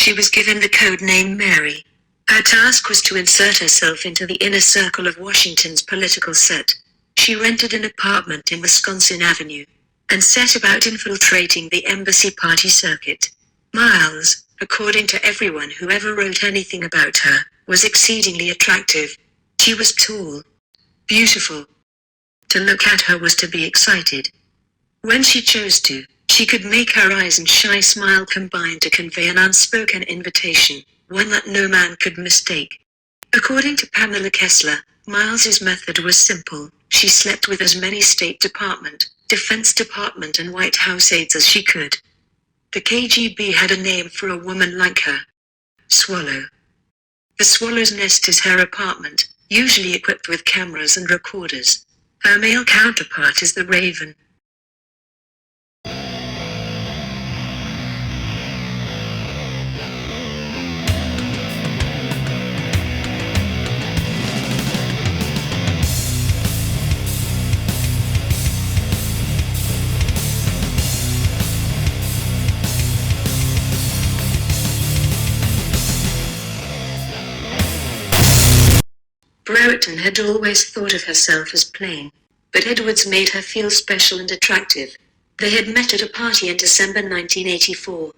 She was given the code name Mary. Her task was to insert herself into the inner circle of Washington's political set. She rented an apartment in Wisconsin Avenue and set about infiltrating the embassy party circuit. Miles, according to everyone who ever wrote anything about her, was exceedingly attractive. She was tall, beautiful. To look at her was to be excited. When she chose to, she could make her eyes and shy smile combine to convey an unspoken invitation, one that no man could mistake. According to Pamela Kessler, Miles's method was simple. She slept with as many State Department, Defense Department and White House aides as she could. The KGB had a name for a woman like her. Swallow. The Swallow's Nest is her apartment, usually equipped with cameras and recorders. Her male counterpart is the Raven. Brereton had always thought of herself as plain, but Edwards made her feel special and attractive. They had met at a party in December 1984.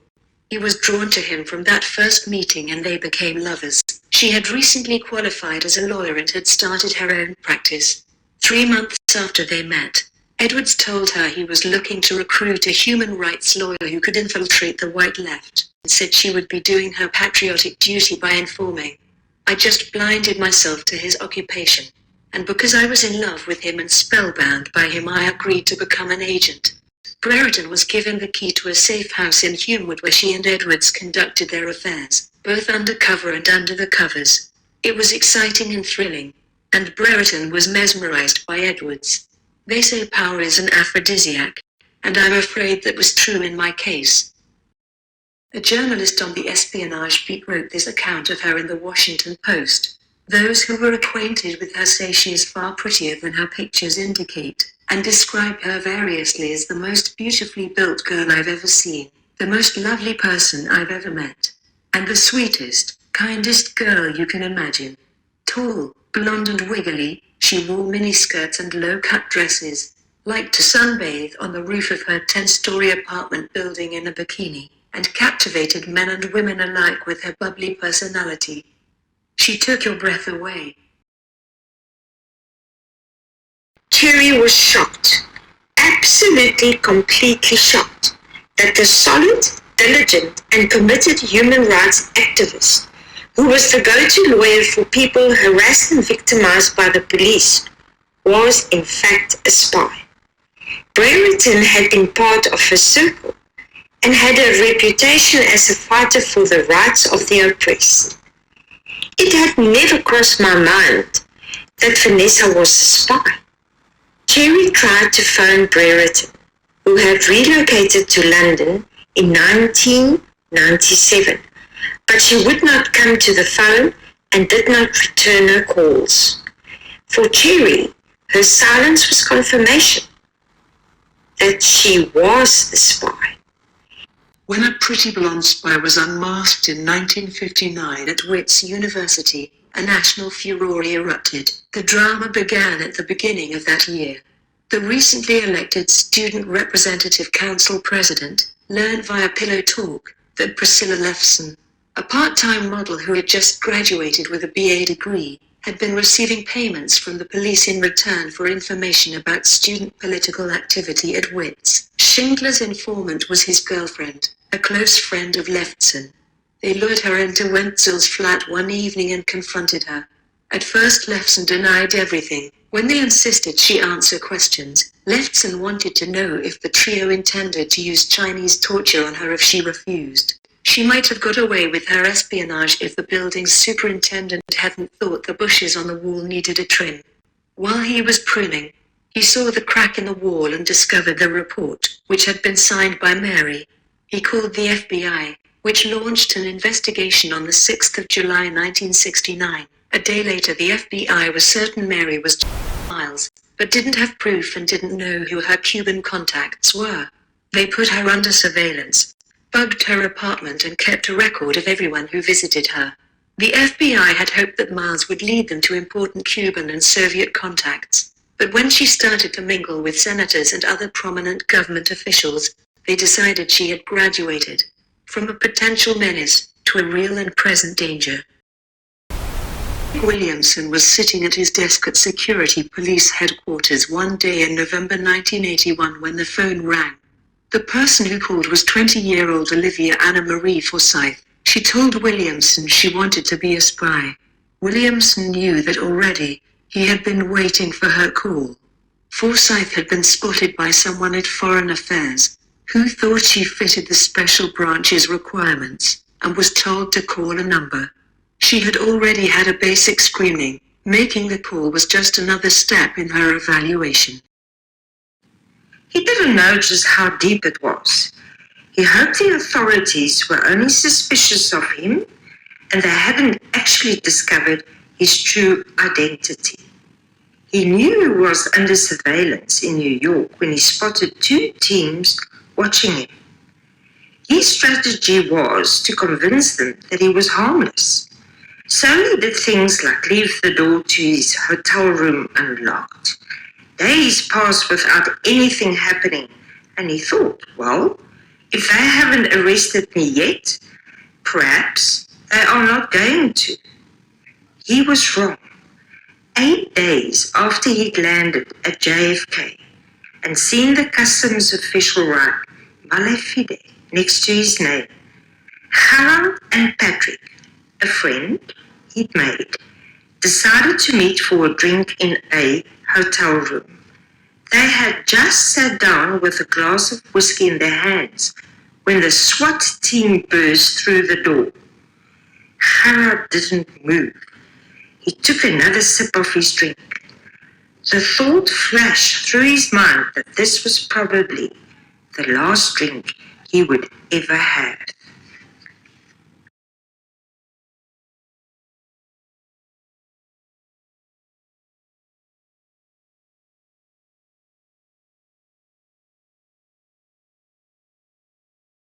He was drawn to him from that first meeting and they became lovers. She had recently qualified as a lawyer and had started her own practice. 3 months after they met, Edwards told her he was looking to recruit a human rights lawyer who could infiltrate the white left, and said she would be doing her patriotic duty by informing. I just blinded myself to his occupation, and because I was in love with him and spellbound by him I agreed to become an agent. Brereton was given the key to a safe house in Humewood where she and Edwards conducted their affairs, both undercover and under the covers. It was exciting and thrilling, and Brereton was mesmerized by Edwards. They say power is an aphrodisiac, and I'm afraid that was true in my case. A journalist on the espionage beat wrote this account of her in the Washington Post. Those who were acquainted with her say she is far prettier than her pictures indicate, and describe her variously as the most beautifully built girl I've ever seen, the most lovely person I've ever met, and the sweetest, kindest girl you can imagine. Tall, blonde and wiggly, she wore miniskirts and low-cut dresses, liked to sunbathe on the roof of her 10-story apartment building in a bikini, and captivated men and women alike with her bubbly personality. She took your breath away. Cherry was shocked, absolutely completely shocked, that the solid, diligent and committed human rights activist, who was the go-to lawyer for people harassed and victimized by the police, was in fact a spy. Brereton had been part of her circle, and had a reputation as a fighter for the rights of the oppressed. It had never crossed my mind that Vanessa was a spy. Cherry tried to phone Brereton, who had relocated to London in 1997, but she would not come to the phone and did not return her calls. For Cherry, her silence was confirmation that she was a spy. When a pretty blonde spy was unmasked in 1959 at Wits University, a national furore erupted. The drama began at the beginning of that year. The recently elected Student Representative Council president learned via pillow talk that Priscilla Lefson, a part-time model who had just graduated with a BA degree, had been receiving payments from the police in return for information about student political activity at Wits. Schindler's informant was his girlfriend, a close friend of Lefson. They lured her into Wenzel's flat one evening and confronted her. At first Lefson denied everything. When they insisted she answer questions, Lefson wanted to know if the trio intended to use Chinese torture on her if she refused. She might have got away with her espionage if the building's superintendent hadn't thought the bushes on the wall needed a trim. While he was pruning, he saw the crack in the wall and discovered the report, which had been signed by Mary. He called the FBI, which launched an investigation on the 6th of July 1969. A day later the FBI was certain Mary was Miles, but didn't have proof and didn't know who her Cuban contacts were. They put her under surveillance. bugged her apartment and kept a record of everyone who visited her. The FBI had hoped that Miles would lead them to important Cuban and Soviet contacts, but when she started to mingle with senators and other prominent government officials, they decided she had graduated from a potential menace to a real and present danger. Williamson was sitting at his desk at Security Police Headquarters one day in November 1981 when the phone rang. The person who called was 20-year-old Olivia Anne Marie Forsyth. She told Williamson she wanted to be a spy. Williamson knew that already. He had been waiting for her call. Forsyth had been spotted by someone at Foreign Affairs, who thought she fitted the special branch's requirements, and was told to call a number. She had already had a basic screening. Making the call was just another step in her evaluation. He didn't know just how deep it was. He hoped the authorities were only suspicious of him and they hadn't actually discovered his true identity. He knew he was under surveillance in New York when he spotted two teams watching him. His strategy was to convince them that he was harmless. So he did things like leave the door to his hotel room unlocked. Days passed without anything happening, and he thought, well, if they haven't arrested me yet, perhaps they are not going to. He was wrong. 8 days after he'd landed at JFK and seen the customs official write Male Fide next to his name, Harold and Patrick, a friend he'd made, decided to meet for a drink in a hotel room. They had just sat down with a glass of whiskey in their hands when the SWAT team burst through the door. Harold didn't move. He took another sip of his drink. The thought flashed through his mind that this was probably the last drink he would ever have.